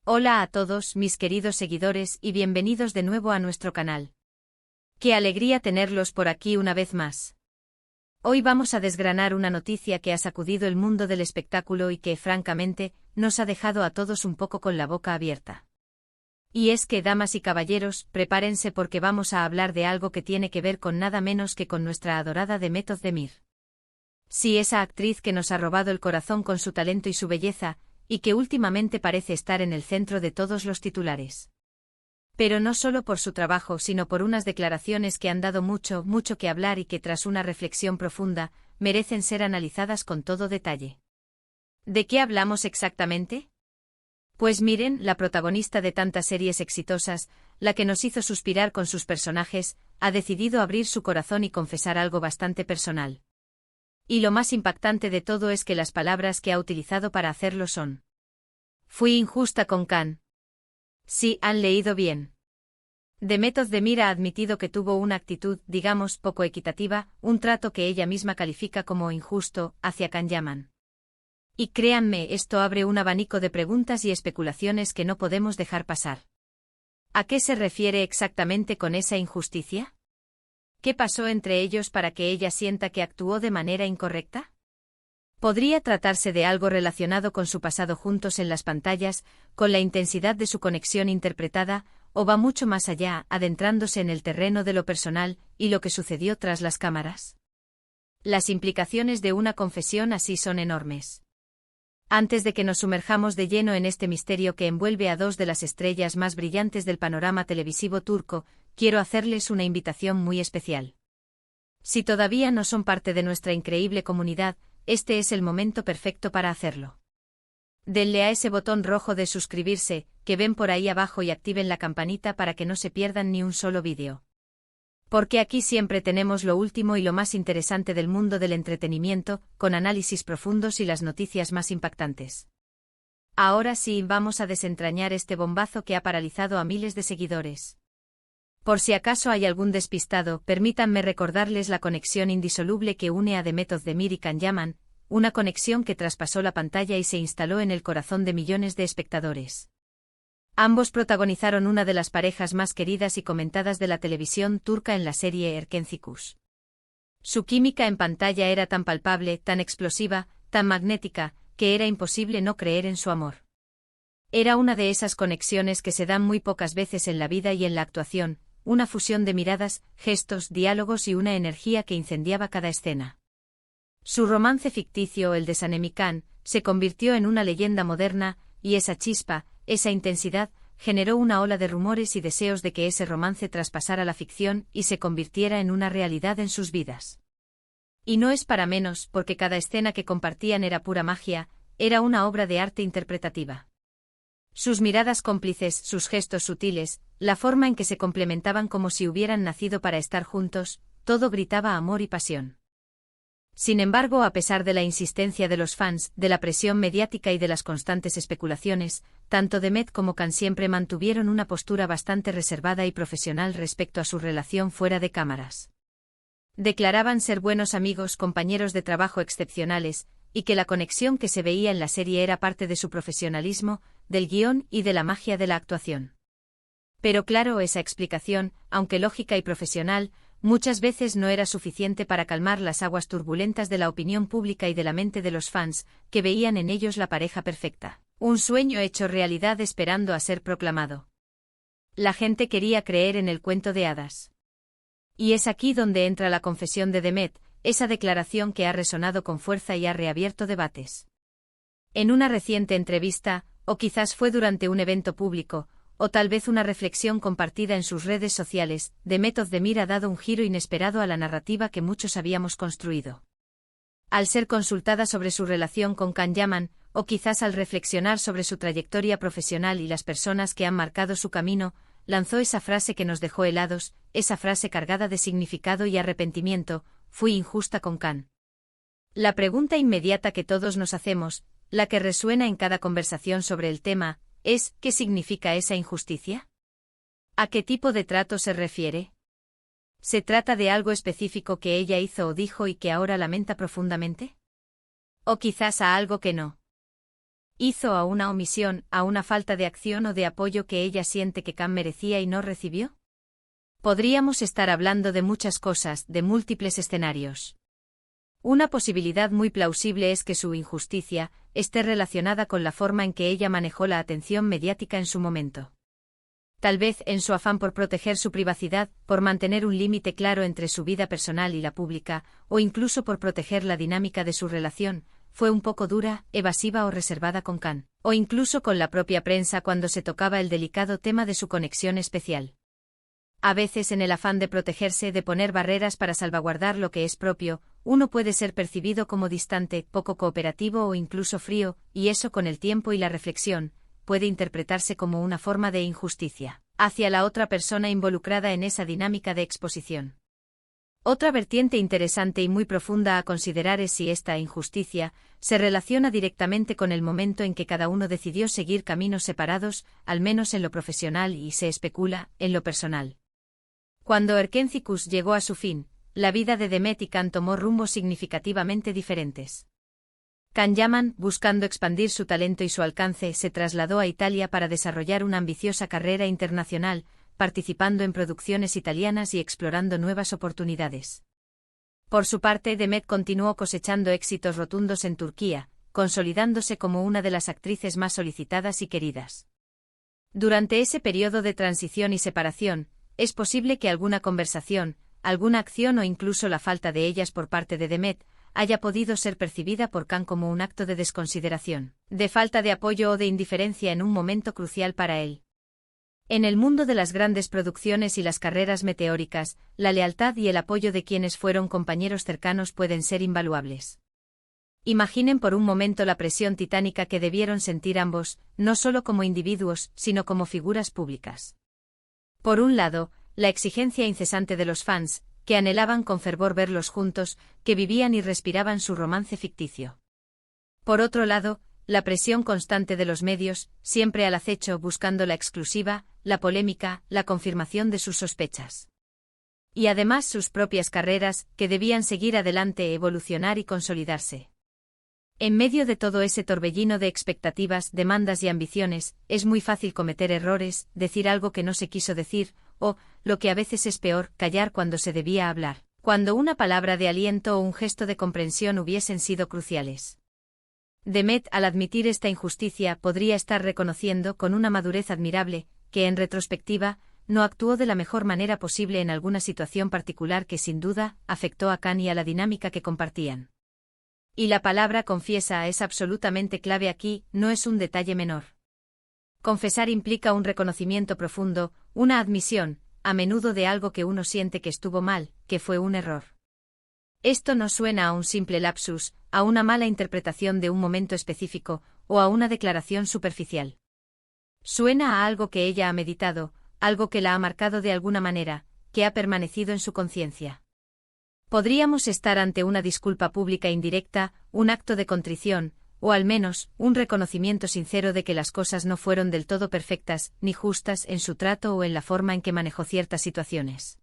Hola a todos mis queridos seguidores y bienvenidos de nuevo a nuestro canal. Qué alegría tenerlos por aquí una vez más. Hoy vamos a desgranar una noticia que ha sacudido el mundo del espectáculo y que, francamente, nos ha dejado a todos un poco con la boca abierta. Y es que, damas y caballeros, prepárense porque vamos a hablar de algo que tiene que ver con nada menos que con nuestra adorada Demet Özdemir. Sí, esa actriz que nos ha robado el corazón con su talento y su belleza, y que últimamente parece estar en el centro de todos los titulares. Pero no solo por su trabajo, sino por unas declaraciones que han dado mucho que hablar y que tras una reflexión profunda, merecen ser analizadas con todo detalle. ¿De qué hablamos exactamente? Pues miren, la protagonista de tantas series exitosas, la que nos hizo suspirar con sus personajes, ha decidido abrir su corazón y confesar algo bastante personal. Y lo más impactante de todo es que las palabras que ha utilizado para hacerlo son: fui injusta con Can. Sí, han leído bien. Demet Özdemir ha admitido que tuvo una actitud, digamos, poco equitativa, un trato que ella misma califica como injusto, hacia Can Yaman. Y créanme, esto abre un abanico de preguntas y especulaciones que no podemos dejar pasar. ¿A qué se refiere exactamente con esa injusticia? ¿Qué pasó entre ellos para que ella sienta que actuó de manera incorrecta? ¿Podría tratarse de algo relacionado con su pasado juntos en las pantallas, con la intensidad de su conexión interpretada, o va mucho más allá, adentrándose en el terreno de lo personal y lo que sucedió tras las cámaras? Las implicaciones de una confesión así son enormes. Antes de que nos sumerjamos de lleno en este misterio que envuelve a dos de las estrellas más brillantes del panorama televisivo turco, quiero hacerles una invitación muy especial. Si todavía no son parte de nuestra increíble comunidad, este es el momento perfecto para hacerlo. Denle a ese botón rojo de suscribirse, que ven por ahí abajo y activen la campanita para que no se pierdan ni un solo vídeo. Porque aquí siempre tenemos lo último y lo más interesante del mundo del entretenimiento, con análisis profundos y las noticias más impactantes. Ahora sí, vamos a desentrañar este bombazo que ha paralizado a miles de seguidores. Por si acaso hay algún despistado, permítanme recordarles la conexión indisoluble que une a Demet Özdemir y Can Yaman, una conexión que traspasó la pantalla y se instaló en el corazón de millones de espectadores. Ambos protagonizaron una de las parejas más queridas y comentadas de la televisión turca en la serie Erkenci. Su química en pantalla era tan palpable, tan explosiva, tan magnética, que era imposible no creer en su amor. Era una de esas conexiones que se dan muy pocas veces en la vida y en la actuación, una fusión de miradas, gestos, diálogos y una energía que incendiaba cada escena. Su romance ficticio, el de Sanemi Can, se convirtió en una leyenda moderna, y esa chispa, esa intensidad, generó una ola de rumores y deseos de que ese romance traspasara la ficción y se convirtiera en una realidad en sus vidas. Y no es para menos, porque cada escena que compartían era pura magia, era una obra de arte interpretativa. Sus miradas cómplices, sus gestos sutiles, la forma en que se complementaban como si hubieran nacido para estar juntos, todo gritaba amor y pasión. Sin embargo, a pesar de la insistencia de los fans, de la presión mediática y de las constantes especulaciones, tanto Demet como Can siempre mantuvieron una postura bastante reservada y profesional respecto a su relación fuera de cámaras. Declaraban ser buenos amigos, compañeros de trabajo excepcionales, y que la conexión que se veía en la serie era parte de su profesionalismo, del guión y de la magia de la actuación. Pero claro, esa explicación, aunque lógica y profesional, muchas veces no era suficiente para calmar las aguas turbulentas de la opinión pública y de la mente de los fans, que veían en ellos la pareja perfecta, un sueño hecho realidad esperando a ser proclamado. La gente quería creer en el cuento de hadas. Y es aquí donde entra la confesión de Demet, esa declaración que ha resonado con fuerza y ha reabierto debates. En una reciente entrevista, o quizás fue durante un evento público, o tal vez una reflexión compartida en sus redes sociales, Demet Özdemir ha dado un giro inesperado a la narrativa que muchos habíamos construido. Al ser consultada sobre su relación con Can Yaman, o quizás al reflexionar sobre su trayectoria profesional y las personas que han marcado su camino, lanzó esa frase que nos dejó helados, esa frase cargada de significado y arrepentimiento: fui injusta con Can. La pregunta inmediata que todos nos hacemos, la que resuena en cada conversación sobre el tema, es: ¿qué significa esa injusticia? ¿A qué tipo de trato se refiere? ¿Se trata de algo específico que ella hizo o dijo y que ahora lamenta profundamente? ¿O quizás a algo que no? ¿Hizo a una omisión, a una falta de acción o de apoyo que ella siente que Khan merecía y no recibió? Podríamos estar hablando de muchas cosas, de múltiples escenarios. Una posibilidad muy plausible es que su injusticia esté relacionada con la forma en que ella manejó la atención mediática en su momento. Tal vez en su afán por proteger su privacidad, por mantener un límite claro entre su vida personal y la pública, o incluso por proteger la dinámica de su relación, fue un poco dura, evasiva o reservada con Khan, o incluso con la propia prensa cuando se tocaba el delicado tema de su conexión especial. A veces en el afán de protegerse, de poner barreras para salvaguardar lo que es propio, uno puede ser percibido como distante, poco cooperativo o incluso frío, y eso con el tiempo y la reflexión, puede interpretarse como una forma de injusticia hacia la otra persona involucrada en esa dinámica de exposición. Otra vertiente interesante y muy profunda a considerar es si esta injusticia se relaciona directamente con el momento en que cada uno decidió seguir caminos separados, al menos en lo profesional y se especula, en lo personal. Cuando Erkenciskus llegó a su fin, la vida de Demet y Khan tomó rumbos significativamente diferentes. Can Yaman, buscando expandir su talento y su alcance, se trasladó a Italia para desarrollar una ambiciosa carrera internacional, participando en producciones italianas y explorando nuevas oportunidades. Por su parte, Demet continuó cosechando éxitos rotundos en Turquía, consolidándose como una de las actrices más solicitadas y queridas. Durante ese periodo de transición y separación, es posible que alguna conversación, alguna acción o incluso la falta de ellas por parte de Demet haya podido ser percibida por Khan como un acto de desconsideración, de falta de apoyo o de indiferencia en un momento crucial para él. En el mundo de las grandes producciones y las carreras meteóricas, la lealtad y el apoyo de quienes fueron compañeros cercanos pueden ser invaluables. Imaginen por un momento la presión titánica que debieron sentir ambos, no solo como individuos, sino como figuras públicas. Por un lado, la exigencia incesante de los fans, que anhelaban con fervor verlos juntos, que vivían y respiraban su romance ficticio. Por otro lado, la presión constante de los medios, siempre al acecho buscando la exclusiva, la polémica, la confirmación de sus sospechas. Y además sus propias carreras, que debían seguir adelante, evolucionar y consolidarse. En medio de todo ese torbellino de expectativas, demandas y ambiciones, es muy fácil cometer errores, decir algo que no se quiso decir, o, lo que a veces es peor, callar cuando se debía hablar, cuando una palabra de aliento o un gesto de comprensión hubiesen sido cruciales. Demet, al admitir esta injusticia, podría estar reconociendo con una madurez admirable, que en retrospectiva, no actuó de la mejor manera posible en alguna situación particular que sin duda afectó a Khan y a la dinámica que compartían. Y la palabra confiesa es absolutamente clave aquí, no es un detalle menor. Confesar implica un reconocimiento profundo, una admisión, a menudo de algo que uno siente que estuvo mal, que fue un error. Esto no suena a un simple lapsus, a una mala interpretación de un momento específico, o a una declaración superficial. Suena a algo que ella ha meditado, algo que la ha marcado de alguna manera, que ha permanecido en su conciencia. Podríamos estar ante una disculpa pública indirecta, un acto de contrición, o al menos, un reconocimiento sincero de que las cosas no fueron del todo perfectas, ni justas en su trato o en la forma en que manejó ciertas situaciones.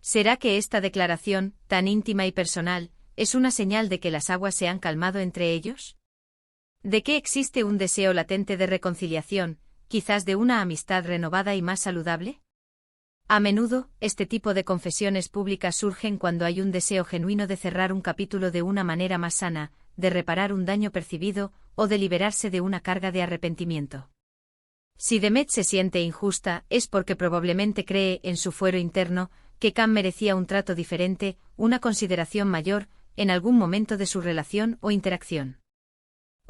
¿Será que esta declaración, tan íntima y personal, es una señal de que las aguas se han calmado entre ellos? ¿De que existe un deseo latente de reconciliación, quizás de una amistad renovada y más saludable? A menudo, este tipo de confesiones públicas surgen cuando hay un deseo genuino de cerrar un capítulo de una manera más sana, de reparar un daño percibido, o de liberarse de una carga de arrepentimiento. Si Demet se siente injusta, es porque probablemente cree, en su fuero interno, que Khan merecía un trato diferente, una consideración mayor, en algún momento de su relación o interacción.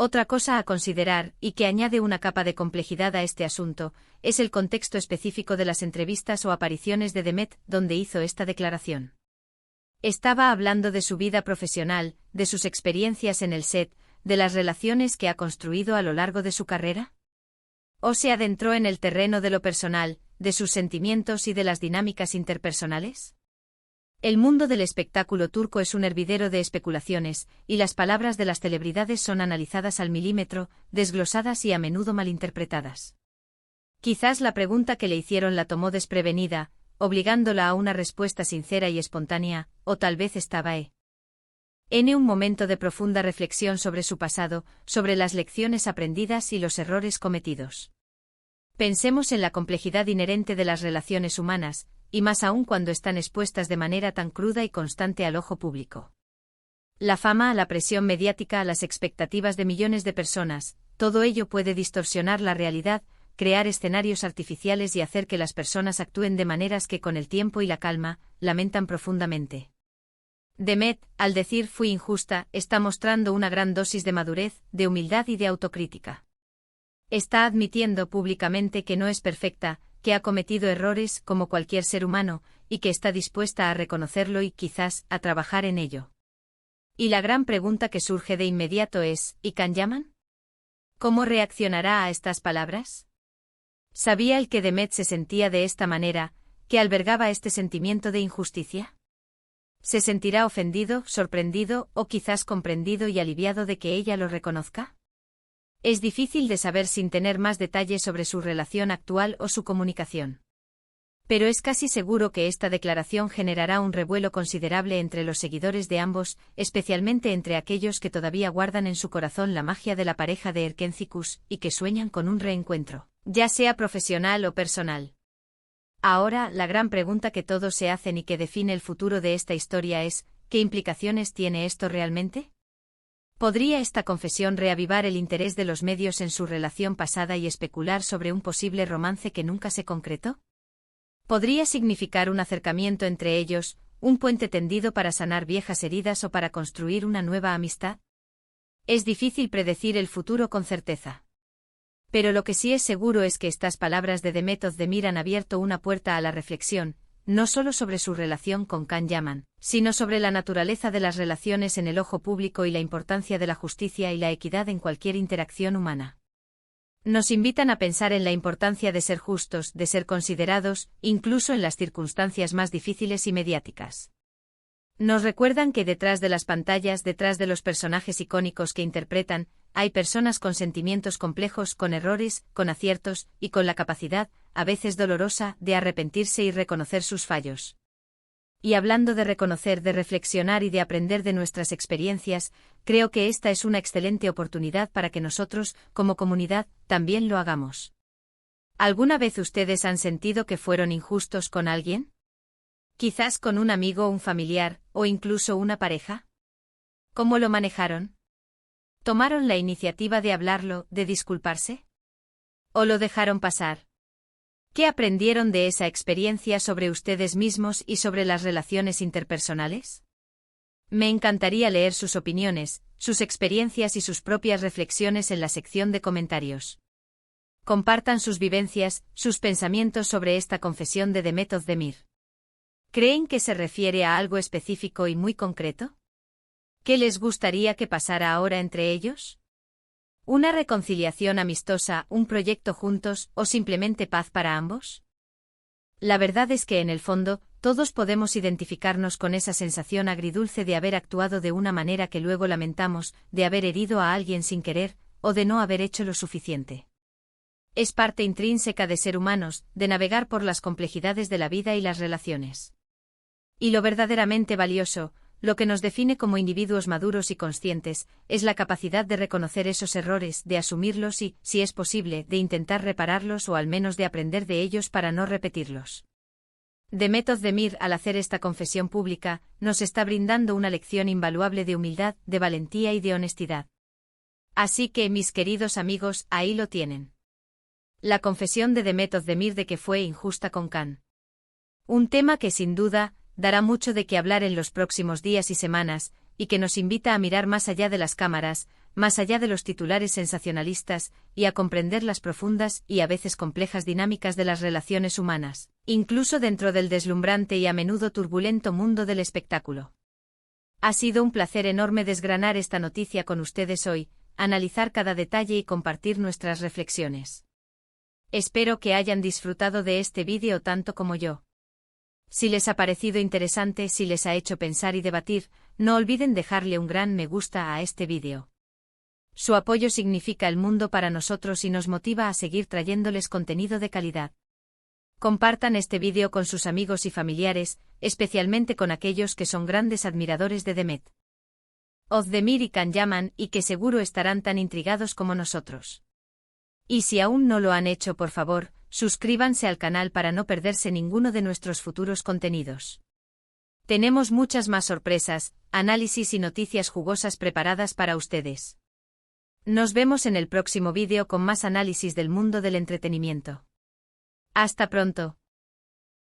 Otra cosa a considerar, y que añade una capa de complejidad a este asunto, es el contexto específico de las entrevistas o apariciones de Demet donde hizo esta declaración. Estaba hablando de su vida profesional, de sus experiencias en el set, de las relaciones que ha construido a lo largo de su carrera. ¿O se adentró en el terreno de lo personal, de sus sentimientos y de las dinámicas interpersonales? El mundo del espectáculo turco es un hervidero de especulaciones, y las palabras de las celebridades son analizadas al milímetro, desglosadas y a menudo malinterpretadas. Quizás la pregunta que le hicieron la tomó desprevenida, obligándola a una respuesta sincera y espontánea, o tal vez estaba Un momento de profunda reflexión sobre su pasado, sobre las lecciones aprendidas y los errores cometidos. Pensemos en la complejidad inherente de las relaciones humanas, y más aún cuando están expuestas de manera tan cruda y constante al ojo público. La fama, la presión mediática, las expectativas de millones de personas, todo ello puede distorsionar la realidad, crear escenarios artificiales y hacer que las personas actúen de maneras que con el tiempo y la calma, lamentan profundamente. Demet, al decir fui injusta, está mostrando una gran dosis de madurez, de humildad y de autocrítica. Está admitiendo públicamente que no es perfecta, que ha cometido errores como cualquier ser humano, y que está dispuesta a reconocerlo y quizás a trabajar en ello. Y la gran pregunta que surge de inmediato es, ¿y Can Yaman? ¿Cómo reaccionará a estas palabras? ¿Sabía el que Demet se sentía de esta manera, que albergaba este sentimiento de injusticia? ¿Se sentirá ofendido, sorprendido o quizás comprendido y aliviado de que ella lo reconozca? Es difícil de saber sin tener más detalles sobre su relación actual o su comunicación. Pero es casi seguro que esta declaración generará un revuelo considerable entre los seguidores de ambos, especialmente entre aquellos que todavía guardan en su corazón la magia de la pareja de Erkencikus y que sueñan con un reencuentro, ya sea profesional o personal. Ahora, la gran pregunta que todos se hacen y que define el futuro de esta historia es, ¿qué implicaciones tiene esto realmente? ¿Podría esta confesión reavivar el interés de los medios en su relación pasada y especular sobre un posible romance que nunca se concretó? ¿Podría significar un acercamiento entre ellos, un puente tendido para sanar viejas heridas o para construir una nueva amistad? Es difícil predecir el futuro con certeza. Pero lo que sí es seguro es que estas palabras de Demet Özdemir han abierto una puerta a la reflexión, no solo sobre su relación con Can Yaman, sino sobre la naturaleza de las relaciones en el ojo público y la importancia de la justicia y la equidad en cualquier interacción humana. Nos invitan a pensar en la importancia de ser justos, de ser considerados, incluso en las circunstancias más difíciles y mediáticas. Nos recuerdan que detrás de las pantallas, detrás de los personajes icónicos que interpretan, hay personas con sentimientos complejos, con errores, con aciertos, y con la capacidad, a veces dolorosa, de arrepentirse y reconocer sus fallos. Y hablando de reconocer, de reflexionar y de aprender de nuestras experiencias, creo que esta es una excelente oportunidad para que nosotros, como comunidad, también lo hagamos. ¿Alguna vez ustedes han sentido que fueron injustos con alguien? Quizás con un amigo, un familiar, o incluso una pareja. ¿Cómo lo manejaron? ¿Tomaron la iniciativa de hablarlo, de disculparse? ¿O lo dejaron pasar? ¿Qué aprendieron de esa experiencia sobre ustedes mismos y sobre las relaciones interpersonales? Me encantaría leer sus opiniones, sus experiencias y sus propias reflexiones en la sección de comentarios. Compartan sus vivencias, sus pensamientos sobre esta confesión de Demet Özdemir. ¿Creen que se refiere a algo específico y muy concreto? ¿Qué les gustaría que pasara ahora entre ellos? ¿Una reconciliación amistosa, un proyecto juntos o simplemente paz para ambos? La verdad es que en el fondo, todos podemos identificarnos con esa sensación agridulce de haber actuado de una manera que luego lamentamos, de haber herido a alguien sin querer, o de no haber hecho lo suficiente. Es parte intrínseca de ser humanos, de navegar por las complejidades de la vida y las relaciones. Y lo verdaderamente valioso, lo que nos define como individuos maduros y conscientes, es la capacidad de reconocer esos errores, de asumirlos y, si es posible, de intentar repararlos o al menos de aprender de ellos para no repetirlos. Demet Özdemir, al hacer esta confesión pública, nos está brindando una lección invaluable de humildad, de valentía y de honestidad. Así que, mis queridos amigos, ahí lo tienen. La confesión de Demet Özdemir de que fue injusta con Can. Un tema que sin duda dará mucho de qué hablar en los próximos días y semanas, y que nos invita a mirar más allá de las cámaras, más allá de los titulares sensacionalistas, y a comprender las profundas y a veces complejas dinámicas de las relaciones humanas, incluso dentro del deslumbrante y a menudo turbulento mundo del espectáculo. Ha sido un placer enorme desgranar esta noticia con ustedes hoy, analizar cada detalle y compartir nuestras reflexiones. Espero que hayan disfrutado de este vídeo tanto como yo. Si les ha parecido interesante, si les ha hecho pensar y debatir, no olviden dejarle un gran me gusta a este vídeo. Su apoyo significa el mundo para nosotros y nos motiva a seguir trayéndoles contenido de calidad. Compartan este vídeo con sus amigos y familiares, especialmente con aquellos que son grandes admiradores de Demet. Ozdemir y Can Yaman y que seguro estarán tan intrigados como nosotros. Y si aún no lo han hecho, por favor, suscríbanse al canal para no perderse ninguno de nuestros futuros contenidos. Tenemos muchas más sorpresas, análisis y noticias jugosas preparadas para ustedes. Nos vemos en el próximo vídeo con más análisis del mundo del entretenimiento. Hasta pronto.